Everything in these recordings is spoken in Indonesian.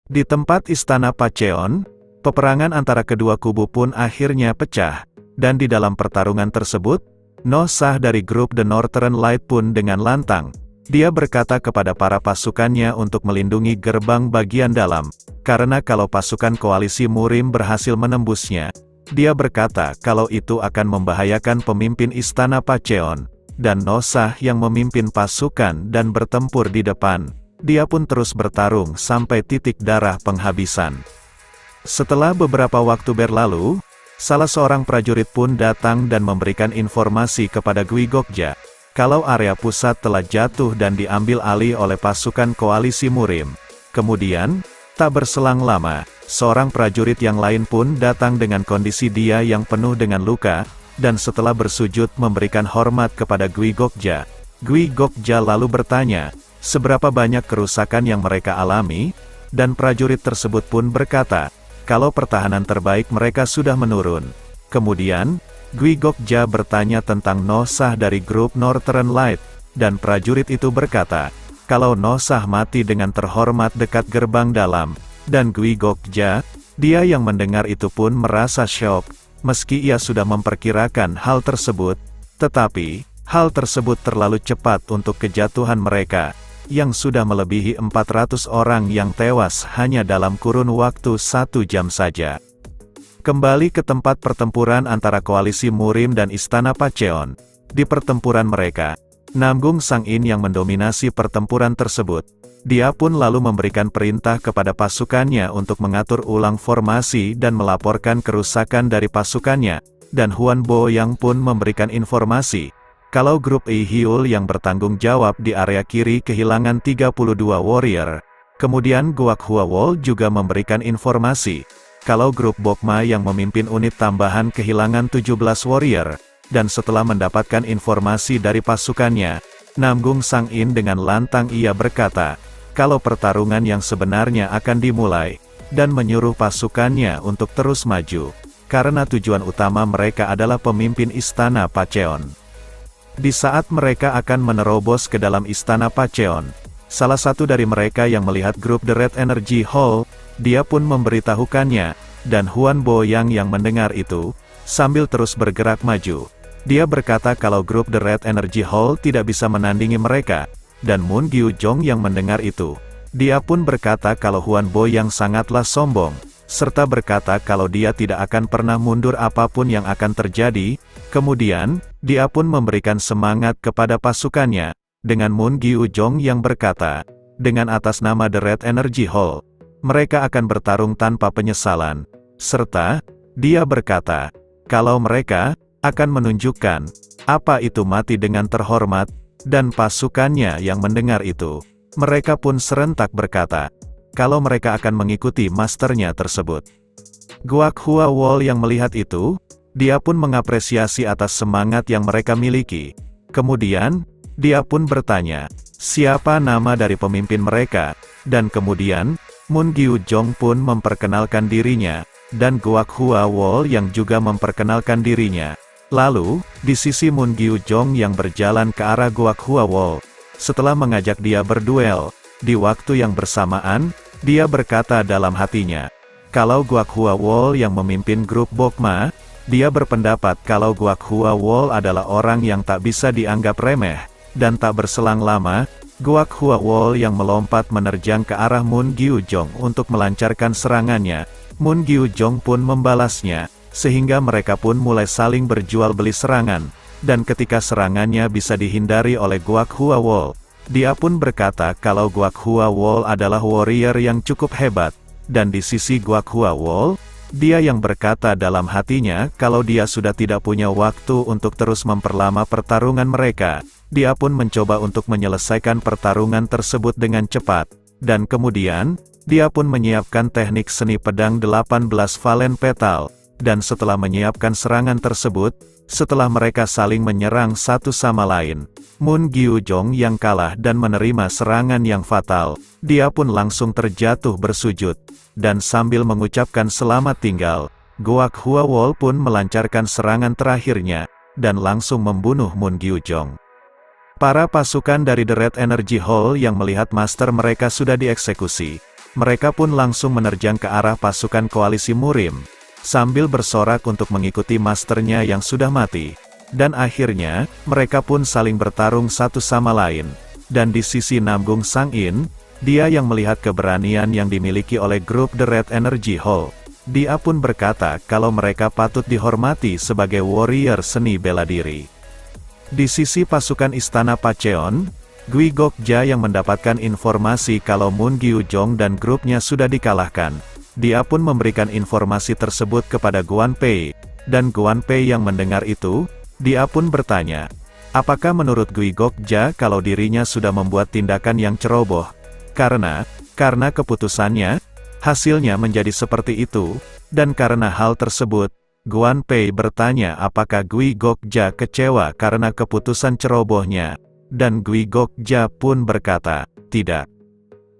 Di tempat Istana Pacheon, peperangan antara kedua kubu pun akhirnya pecah, dan di dalam pertarungan tersebut, No Sah dari grup The Northern Light pun dengan lantang. Dia berkata kepada para pasukannya untuk melindungi gerbang bagian dalam, karena kalau pasukan koalisi Murim berhasil menembusnya, dia berkata kalau itu akan membahayakan pemimpin Istana Pacheon, dan No Sah yang memimpin pasukan dan bertempur di depan. Dia pun terus bertarung sampai titik darah penghabisan. Setelah beberapa waktu berlalu, salah seorang prajurit pun datang dan memberikan informasi kepada Gui Gokja, kalau area pusat telah jatuh dan diambil alih oleh pasukan koalisi Murim. Kemudian, tak berselang lama, seorang prajurit yang lain pun datang dengan kondisi dia yang penuh dengan luka, dan setelah bersujud memberikan hormat kepada Gui Gokja. Gui Gokja lalu bertanya, seberapa banyak kerusakan yang mereka alami, dan prajurit tersebut pun berkata, kalau pertahanan terbaik mereka sudah menurun. Kemudian, Gui Gokja bertanya tentang No Sah dari grup Northern Light, dan prajurit itu berkata, kalau No Sah mati dengan terhormat dekat gerbang dalam, dan Gui Gokja, dia yang mendengar itu pun merasa syok, meski ia sudah memperkirakan hal tersebut, tetapi, hal tersebut terlalu cepat untuk kejatuhan mereka, yang sudah melebihi 400 orang yang tewas hanya dalam kurun waktu 1 jam saja. Kembali ke tempat pertempuran antara koalisi Murim dan Istana Pacheon. Di pertempuran mereka, Namgung Sang-in yang mendominasi pertempuran tersebut. Dia pun lalu memberikan perintah kepada pasukannya untuk mengatur ulang formasi dan melaporkan kerusakan dari pasukannya, dan Huan Bo yang pun memberikan informasi, kalau grup Yi Hyul yang bertanggung jawab di area kiri kehilangan 32 warrior. Kemudian Guak Hua Wol juga memberikan informasi, kalau grup Bokma yang memimpin unit tambahan kehilangan 17 warrior, dan setelah mendapatkan informasi dari pasukannya, Namgung Sang-in dengan lantang ia berkata, kalau pertarungan yang sebenarnya akan dimulai, dan menyuruh pasukannya untuk terus maju, karena tujuan utama mereka adalah pemimpin Istana Pacheon. Di saat mereka akan menerobos ke dalam Istana Pacheon, salah satu dari mereka yang melihat grup The Red Energy Hall, dia pun memberitahukannya, dan Huan Boyang yang mendengar itu, sambil terus bergerak maju. Dia berkata kalau grup The Red Energy Hall tidak bisa menandingi mereka, dan Moon Gyu-jong yang mendengar itu, dia pun berkata kalau Huan Boyang sangatlah sombong, serta berkata kalau dia tidak akan pernah mundur apapun yang akan terjadi. Kemudian, dia pun memberikan semangat kepada pasukannya, dengan Moon Gyu-jong yang berkata, dengan atas nama The Red Energy Hall, mereka akan bertarung tanpa penyesalan, serta, dia berkata, kalau mereka akan menunjukkan apa itu mati dengan terhormat, dan pasukannya yang mendengar itu, mereka pun serentak berkata, kalau mereka akan mengikuti masternya tersebut. Guak Hua Wol yang melihat itu, dia pun mengapresiasi atas semangat yang mereka miliki. Kemudian, dia pun bertanya, siapa nama dari pemimpin mereka, dan kemudian, Moon Gyu-jong pun memperkenalkan dirinya, dan Guak Hua Wol yang juga memperkenalkan dirinya. Lalu, di sisi Moon Gyu-jong yang berjalan ke arah Guak Hua Wol, setelah mengajak dia berduel, di waktu yang bersamaan, dia berkata dalam hatinya, kalau Guak Hua Wol yang memimpin grup Bokma, dia berpendapat kalau Guak Hua Wol adalah orang yang tak bisa dianggap remeh, dan tak berselang lama, Guak Hua Wol yang melompat menerjang ke arah Moon Gyu-jong untuk melancarkan serangannya. Moon Gyu-jong pun membalasnya, sehingga mereka pun mulai saling berjual beli serangan, dan ketika serangannya bisa dihindari oleh Guak Hua Wol, dia pun berkata kalau Guak Hua Wol adalah warrior yang cukup hebat, dan di sisi Guak Hua Wol, dia yang berkata dalam hatinya kalau dia sudah tidak punya waktu untuk terus memperlama pertarungan mereka, dia pun mencoba untuk menyelesaikan pertarungan tersebut dengan cepat, dan kemudian, dia pun menyiapkan teknik seni pedang 18 Valen Petal, dan setelah menyiapkan serangan tersebut, setelah mereka saling menyerang satu sama lain, Moon Gyu-jong yang kalah dan menerima serangan yang fatal, dia pun langsung terjatuh bersujud, dan sambil mengucapkan selamat tinggal, Guak Hua Wol pun melancarkan serangan terakhirnya, dan langsung membunuh Moon Gyu-jong. Para pasukan dari The Red Energy Hall yang melihat master mereka sudah dieksekusi, Mereka pun langsung menerjang ke arah pasukan koalisi Murim, sambil bersorak untuk mengikuti masternya yang sudah mati. Dan akhirnya, mereka pun saling bertarung satu sama lain. Dan di sisi Namgung Sang-in, dia yang melihat keberanian yang dimiliki oleh grup The Red Energy Hall. Dia pun berkata kalau mereka patut dihormati sebagai warrior seni bela diri. Di sisi pasukan Istana Pacheon, Gui Gokja yang mendapatkan informasi kalau Moon Gyujong dan grupnya sudah dikalahkan. Dia pun memberikan informasi tersebut kepada Guan Pei, dan Guan Pei yang mendengar itu, dia pun bertanya, apakah menurut Gui Gokja kalau dirinya sudah membuat tindakan yang ceroboh? Karena keputusannya, hasilnya menjadi seperti itu, dan karena hal tersebut, Guan Pei bertanya apakah Gui Gokja kecewa karena keputusan cerobohnya. Dan Gui Gokja pun berkata, tidak.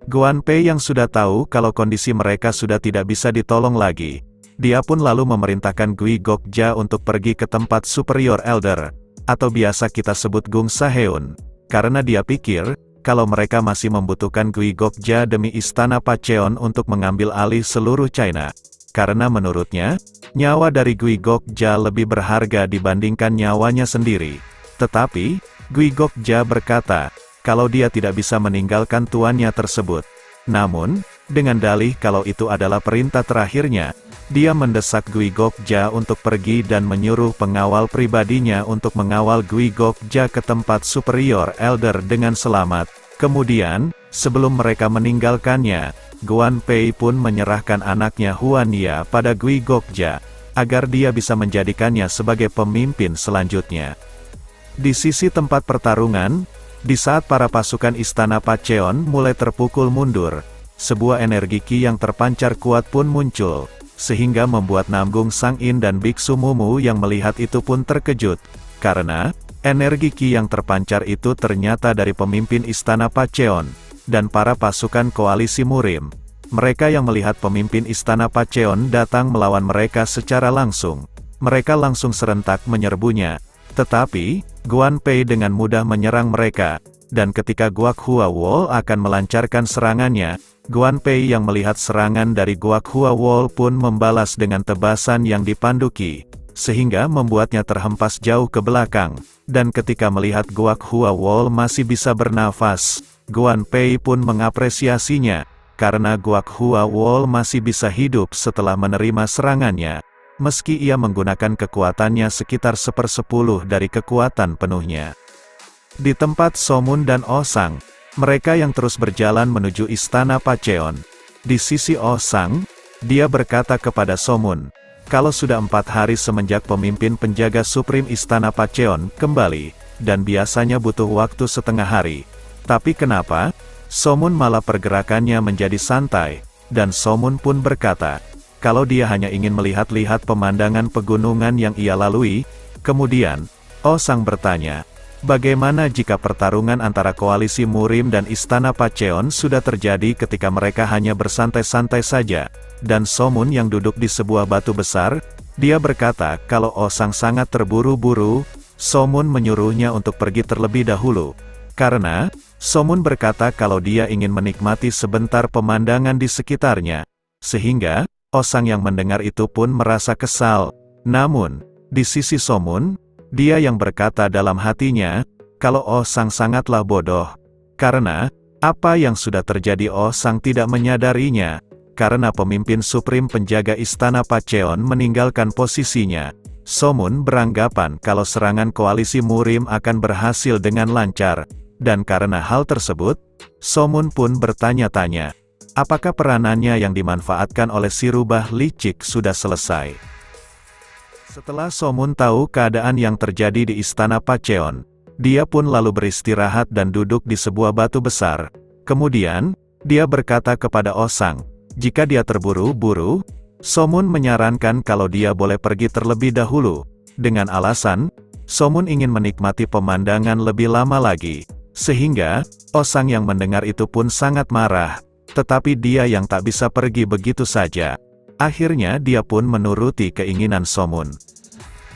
Guan Pei yang sudah tahu kalau kondisi mereka sudah tidak bisa ditolong lagi, dia pun lalu memerintahkan Gui Gokja untuk pergi ke tempat Superior Elder, atau biasa kita sebut Gung Saheun, karena dia pikir, kalau mereka masih membutuhkan Gui Gokja demi Istana Pacheon untuk mengambil alih seluruh China. Karena menurutnya, nyawa dari Gui Gokja lebih berharga dibandingkan nyawanya sendiri. Tetapi, Gui Gokja berkata, kalau dia tidak bisa meninggalkan tuannya tersebut. Namun, dengan dalih kalau itu adalah perintah terakhirnya, dia mendesak Gui Gokja untuk pergi dan menyuruh pengawal pribadinya untuk mengawal Gui Gokja ke tempat Superior Elder dengan selamat. Kemudian, sebelum mereka meninggalkannya, Guan Pei pun menyerahkan anaknya Huan Ya pada Gui Gokja, agar dia bisa menjadikannya sebagai pemimpin selanjutnya. Di sisi tempat pertarungan, di saat para pasukan Istana Pacheon mulai terpukul mundur, sebuah energi Qi yang terpancar kuat pun muncul, sehingga membuat Namgung Sang-in dan Biksu Mumu yang melihat itu pun terkejut, karena energi Qi yang terpancar itu ternyata dari pemimpin Istana Pacheon, dan para pasukan koalisi Murim. Mereka yang melihat pemimpin Istana Pacheon datang melawan mereka secara langsung, mereka langsung serentak menyerbunya. Tetapi, Guan Pei dengan mudah menyerang mereka, dan ketika Guak Hua Wall akan melancarkan serangannya, Guan Pei yang melihat serangan dari Guak Hua Wall pun membalas dengan tebasan yang dipanduki, sehingga membuatnya terhempas jauh ke belakang, dan ketika melihat Guak Hua Wall masih bisa bernafas, Guan Pei pun mengapresiasinya, karena Guak Hua Wall masih bisa hidup setelah menerima serangannya. Meski ia menggunakan kekuatannya sekitar 1/10 dari kekuatan penuhnya. Di tempat Somun dan Osang, mereka yang terus berjalan menuju Istana Pacheon. Di sisi Osang, dia berkata kepada Somun, kalau sudah 4 hari semenjak pemimpin penjaga Supreme Istana Pacheon kembali, dan biasanya butuh waktu setengah hari. Tapi kenapa? Somun malah pergerakannya menjadi santai, dan Somun pun berkata, kalau dia hanya ingin melihat-lihat pemandangan pegunungan yang ia lalui. Kemudian, Osang bertanya, bagaimana jika pertarungan antara koalisi Murim dan Istana Pacheon sudah terjadi ketika mereka hanya bersantai-santai saja? Dan Somun yang duduk di sebuah batu besar, dia berkata kalau Osang sangat terburu-buru, Somun menyuruhnya untuk pergi terlebih dahulu. Karena, Somun berkata kalau dia ingin menikmati sebentar pemandangan di sekitarnya. Sehingga, Osang yang mendengar itu pun merasa kesal. Namun, di sisi Somun, dia yang berkata dalam hatinya, kalau Osang sangatlah bodoh. Karena, apa yang sudah terjadi Osang tidak menyadarinya. Karena pemimpin Supreme penjaga Istana Pacheon meninggalkan posisinya. Somun beranggapan kalau serangan koalisi Murim akan berhasil dengan lancar. Dan karena hal tersebut, Somun pun bertanya-tanya, apakah peranannya yang dimanfaatkan oleh si rubah licik sudah selesai? Setelah Somun tahu keadaan yang terjadi di Istana Pacheon, dia pun lalu beristirahat dan duduk di sebuah batu besar. Kemudian, dia berkata kepada Osang, jika dia terburu-buru, Somun menyarankan kalau dia boleh pergi terlebih dahulu, dengan alasan, Somun ingin menikmati pemandangan lebih lama lagi. Sehingga, Osang yang mendengar itu pun sangat marah. Tetapi dia yang tak bisa pergi begitu saja. Akhirnya dia pun menuruti keinginan Somun.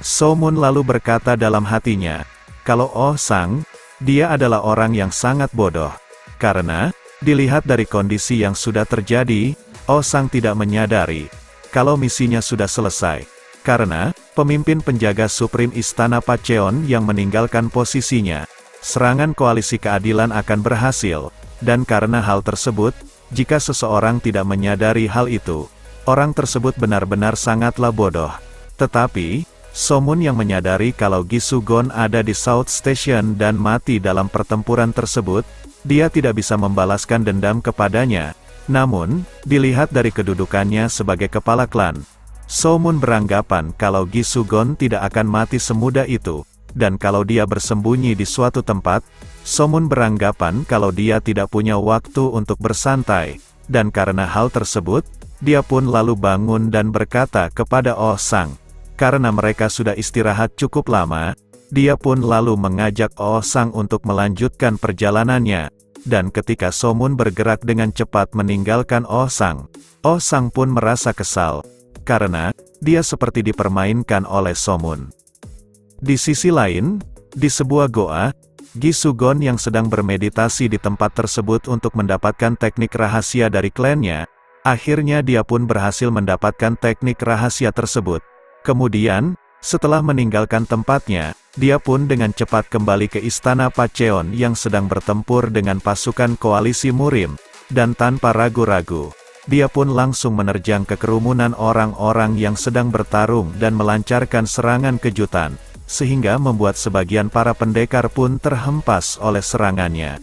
Somun lalu berkata dalam hatinya, kalau Osang, dia adalah orang yang sangat bodoh. Karena, Dilihat dari kondisi yang sudah terjadi, Oh Sang tidak menyadari kalau misinya sudah selesai. Karena, pemimpin penjaga Supreme Istana Pacheon yang meninggalkan posisinya, serangan koalisi keadilan akan berhasil. Dan karena hal tersebut, jika seseorang tidak menyadari hal itu, orang tersebut benar-benar sangatlah bodoh. Tetapi, Somun yang menyadari kalau Gisugon ada di South Station dan mati dalam pertempuran tersebut, dia tidak bisa membalaskan dendam kepadanya. Namun, dilihat dari kedudukannya sebagai kepala klan, Somun beranggapan kalau Gisugon tidak akan mati semudah itu. Dan kalau dia bersembunyi di suatu tempat, Somun beranggapan kalau dia tidak punya waktu untuk bersantai. Dan karena hal tersebut, dia pun lalu bangun dan berkata kepada Oh Sang. Karena mereka sudah istirahat cukup lama, dia pun lalu mengajak Oh Sang untuk melanjutkan perjalanannya. Dan ketika Somun bergerak dengan cepat meninggalkan Oh Sang pun merasa kesal. Karena, dia seperti dipermainkan oleh Somun. Di sisi lain, di sebuah goa, Gisugon yang sedang bermeditasi di tempat tersebut untuk mendapatkan teknik rahasia dari klannya, akhirnya dia pun berhasil mendapatkan teknik rahasia tersebut. Kemudian, setelah meninggalkan tempatnya, dia pun dengan cepat kembali ke Istana Pacheon yang sedang bertempur dengan pasukan koalisi Murim, dan tanpa ragu-ragu, dia pun langsung menerjang ke kerumunan orang-orang yang sedang bertarung dan melancarkan serangan kejutan, sehingga membuat sebagian para pendekar pun terhempas oleh serangannya.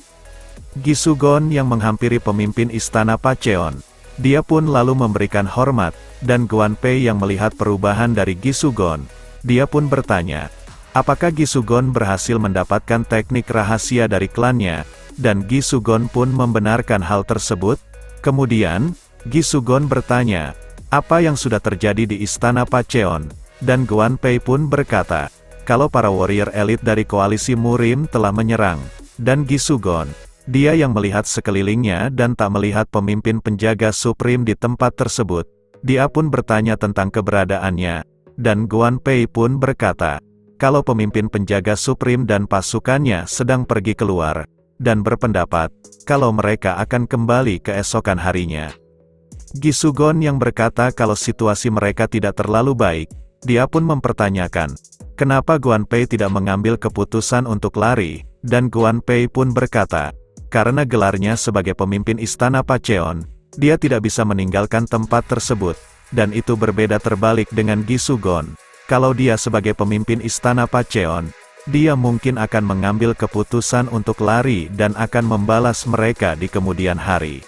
Gisugon yang menghampiri pemimpin Istana Pacheon, dia pun lalu memberikan hormat, dan Guan Pei yang melihat perubahan dari Gisugon, dia pun bertanya, apakah Gisugon berhasil mendapatkan teknik rahasia dari klannya, dan Gisugon pun membenarkan hal tersebut. Kemudian, Gisugon bertanya, apa yang sudah terjadi di Istana Pacheon, dan Guan Pei pun berkata, kalau para warrior elit dari koalisi Murim telah menyerang, dan Gisugon, dia yang melihat sekelilingnya dan tak melihat pemimpin penjaga Supreme di tempat tersebut, dia pun bertanya tentang keberadaannya, dan Guan Pei pun berkata, kalau pemimpin penjaga Supreme dan pasukannya sedang pergi keluar, dan berpendapat, kalau mereka akan kembali keesokan harinya. Gisugon yang berkata kalau situasi mereka tidak terlalu baik, dia pun mempertanyakan, kenapa Guan Pei tidak mengambil keputusan untuk lari, dan Guan Pei pun berkata, karena gelarnya sebagai pemimpin Istana Pacheon, dia tidak bisa meninggalkan tempat tersebut, dan itu berbeda terbalik dengan Gisugon. Kalau dia sebagai pemimpin Istana Pacheon, dia mungkin akan mengambil keputusan untuk lari dan akan membalas mereka di kemudian hari.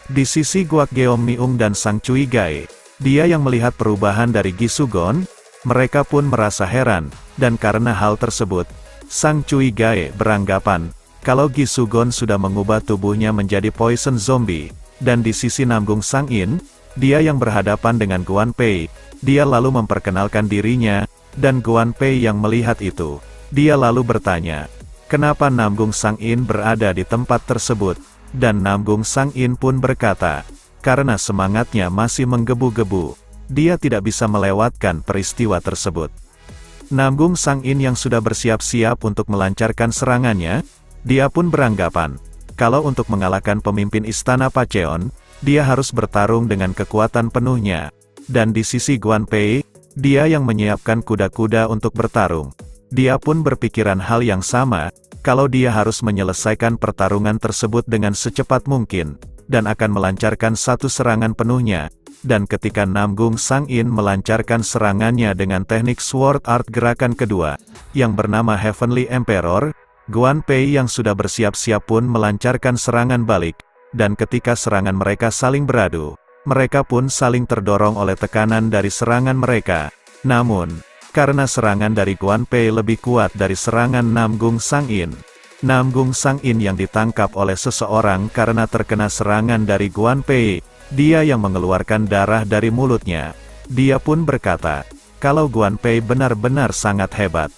Di sisi Guak Geom Miung dan Sang Cui Gae, dia yang melihat perubahan dari Gisugon, mereka pun merasa heran, dan karena hal tersebut, Sang Cui Gae beranggapan, kalau Gisugon sudah mengubah tubuhnya menjadi poison zombie, dan di sisi Namgung Sang In, dia yang berhadapan dengan Guan Pei, dia lalu memperkenalkan dirinya, dan Guan Pei yang melihat itu, dia lalu bertanya, kenapa Namgung Sang In berada di tempat tersebut, dan Namgung Sang In pun berkata, karena semangatnya masih menggebu-gebu, dia tidak bisa melewatkan peristiwa tersebut. Namgung Sang In yang sudah bersiap-siap untuk melancarkan serangannya, dia pun beranggapan, kalau untuk mengalahkan pemimpin Istana Pacheon, dia harus bertarung dengan kekuatan penuhnya. Dan di sisi Guan Pei, dia yang menyiapkan kuda-kuda untuk bertarung. Dia pun berpikiran hal yang sama, kalau dia harus menyelesaikan pertarungan tersebut dengan secepat mungkin, dan akan melancarkan satu serangan penuhnya. Dan ketika Namgung Sang In melancarkan serangannya dengan teknik Sword Art gerakan kedua, yang bernama Heavenly Emperor, Guan Pei yang sudah bersiap-siap pun melancarkan serangan balik, dan ketika serangan mereka saling beradu, mereka pun saling terdorong oleh tekanan dari serangan mereka. Namun, karena serangan dari Guan Pei lebih kuat dari serangan Namgung Sang In, Namgung Sang In yang ditangkap oleh seseorang karena terkena serangan dari Guan Pei, dia yang mengeluarkan darah dari mulutnya. Dia pun berkata, kalau Guan Pei benar-benar sangat hebat.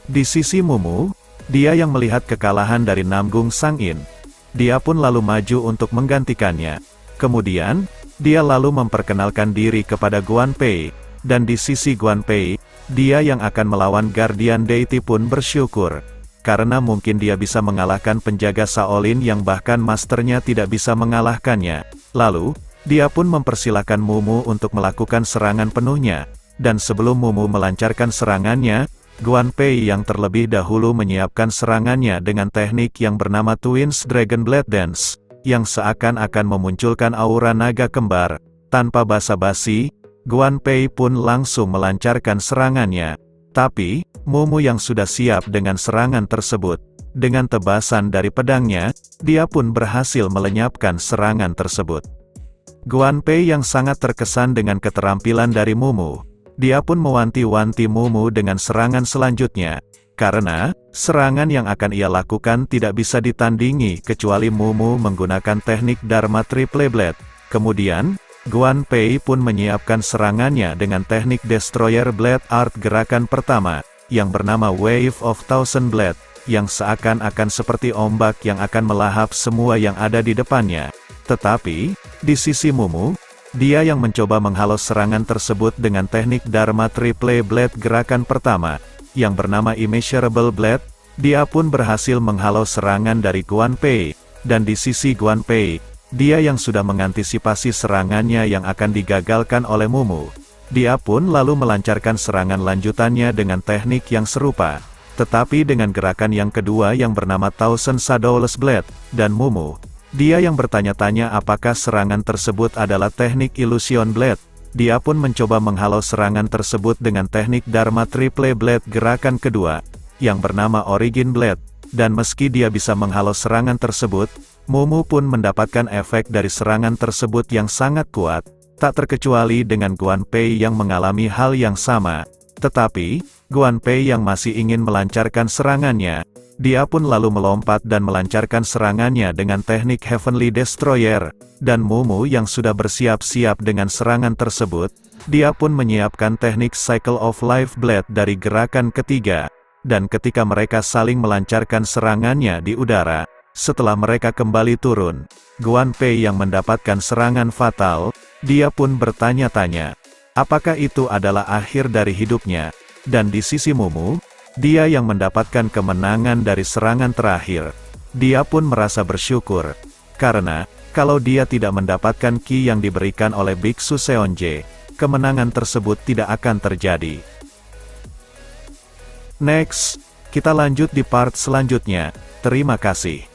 Di sisi Mumu, dia yang melihat kekalahan dari Namgung Sang In, dia pun lalu maju untuk menggantikannya. Kemudian, dia lalu memperkenalkan diri kepada Guan Pei, dan di sisi Guan Pei, dia yang akan melawan Guardian Deity pun bersyukur. karena mungkin dia bisa mengalahkan penjaga Shaolin yang bahkan masternya tidak bisa mengalahkannya. Lalu, dia pun mempersilahkan Mumu untuk melakukan serangan penuhnya, dan sebelum Mumu melancarkan serangannya, Guan Pei yang terlebih dahulu menyiapkan serangannya dengan teknik yang bernama Twins Dragon Blade Dance, yang seakan-akan memunculkan aura naga kembar. Tanpa basa-basi, Guan Pei pun langsung melancarkan serangannya. Tapi, Mumu yang sudah siap dengan serangan tersebut, dengan tebasan dari pedangnya, dia pun berhasil melenyapkan serangan tersebut. Guan Pei yang sangat terkesan dengan keterampilan dari Mumu, dia pun mewanti-wanti Mumu dengan serangan selanjutnya, karena serangan yang akan ia lakukan tidak bisa ditandingi kecuali Mumu menggunakan teknik Dharma Triple Blade. Kemudian, Guan Pei pun menyiapkan serangannya dengan teknik Destroyer Blade Art gerakan pertama, yang bernama Wave of Thousand Blade, yang seakan-akan seperti ombak yang akan melahap semua yang ada di depannya. Tetapi, di sisi Mumu, dia yang mencoba menghalau serangan tersebut dengan teknik Dharma Triple Blade gerakan pertama, yang bernama Immeasurable Blade, dia pun berhasil menghalau serangan dari Guan Pei, dan di sisi Guan Pei, dia yang sudah mengantisipasi serangannya yang akan digagalkan oleh Mumu. Dia pun lalu melancarkan serangan lanjutannya dengan teknik yang serupa, tetapi dengan gerakan yang kedua yang bernama Thousand Shadowless Blade, dan Mumu, dia yang bertanya-tanya apakah serangan tersebut adalah teknik Illusion Blade. Dia pun mencoba menghalau serangan tersebut dengan teknik Dharma Triple Blade gerakan kedua, yang bernama Origin Blade, dan meski dia bisa menghalau serangan tersebut, Mumu pun mendapatkan efek dari serangan tersebut yang sangat kuat, tak terkecuali dengan Guan Pei yang mengalami hal yang sama. Tetapi, Guan Pei yang masih ingin melancarkan serangannya, dia pun lalu melompat dan melancarkan serangannya dengan teknik Heavenly Destroyer, dan Mumu yang sudah bersiap-siap dengan serangan tersebut, dia pun menyiapkan teknik Cycle of Life Blade dari gerakan ketiga, dan ketika mereka saling melancarkan serangannya di udara, setelah mereka kembali turun, Guan Pei yang mendapatkan serangan fatal, dia pun bertanya-tanya, apakah itu adalah akhir dari hidupnya, dan di sisi Mumu, dia yang mendapatkan kemenangan dari serangan terakhir. Dia pun merasa bersyukur, karena, kalau dia tidak mendapatkan ki yang diberikan oleh Biksu Seonje, kemenangan tersebut tidak akan terjadi. Next, kita lanjut di part selanjutnya. Terima kasih.